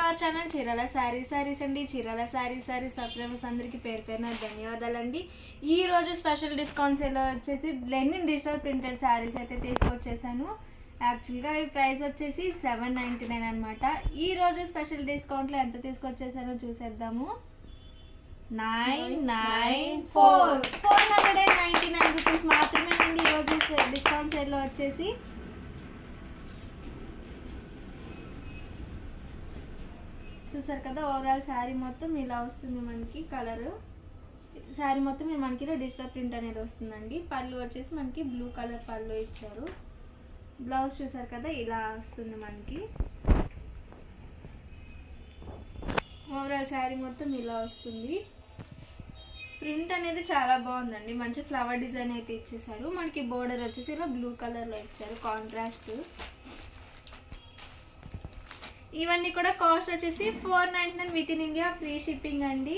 Our channel Chirala saris అండి. Chirala saris subscribers అందరికీ పేరు పేరున ధన్యవాదాలండి. ఈ రోజు స్పెషల్ డిస్కౌంట్ సేల్ వచ్చేసి లెనిన్ డిజిటల్ ప్రింటెడ్ సారీస్ అయితే తీసుకొచ్చేసాను. యాక్చువల్గా ఈ ప్రైస్ వచ్చేసి 799 అనమాట. ఈ రోజు స్పెషల్ డిస్కౌంట్లో ఎంత తీసుకొచ్చేసానో చూసేద్దాము. 499 రూపీస్ మాత్రమే అండి ఈరోజు డిస్కౌంట్ సేల్లో వచ్చేసి. చూసారు కదా, ఓవరాల్ శారీ మొత్తం ఇలా వస్తుంది. మనకి కలర్ శారీ మొత్తం మనకి డిజిటల్ ప్రింట్ అనేది వస్తుందండి. పళ్ళు వచ్చేసి మనకి బ్లూ కలర్ పళ్ళు ఇచ్చారు. బ్లౌజ్ చూసారు కదా, ఇలా వస్తుంది మనకి. ఓవరాల్ శారీ మొత్తం ఇలా వస్తుంది. ప్రింట్ అనేది చాలా బాగుందండి. మంచి ఫ్లవర్ డిజైన్ అయితే ఇచ్చేసారు. మనకి బోర్డర్ వచ్చేసి ఇలా బ్లూ కలర్లో ఇచ్చారు, కాంట్రాస్ట్. ఇవన్నీ కూడా కాస్ట్ వచ్చేసి 499 with in India, free shipping అండి.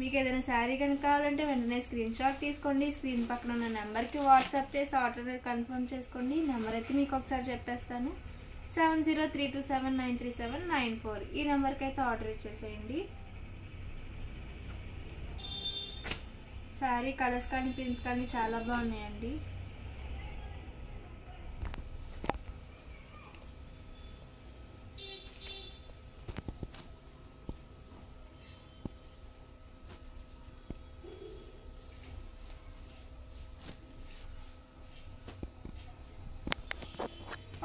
మీకు ఏదైనా శారీ కనుక కావాలంటే వెంటనే స్క్రీన్ షాట్ తీసుకోండి. స్క్రీన్ పక్కన ఉన్న నెంబర్కి వాట్సాప్ చేసి ఆర్డర్ కన్ఫర్మ్ చేసుకోండి. నెంబర్ అయితే మీకు ఒకసారి చెప్పేస్తాను, 7032793794. ఈ నెంబర్కి అయితే ఆర్డర్ ఇచ్చేసేయండి. శారీ కలర్స్ కానీ ప్రింట్స్ కానీ చాలా బాగున్నాయండి.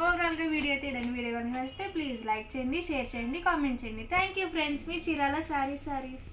ఓవరాల్గా వీడియో అయితే ఇదండి. వీడియో కనుక నచ్చితే ప్లీజ్ లైక్ చేయండి, షేర్ చేయండి, కామెంట్ చేయండి. Thank you friends. Me Chirala saris.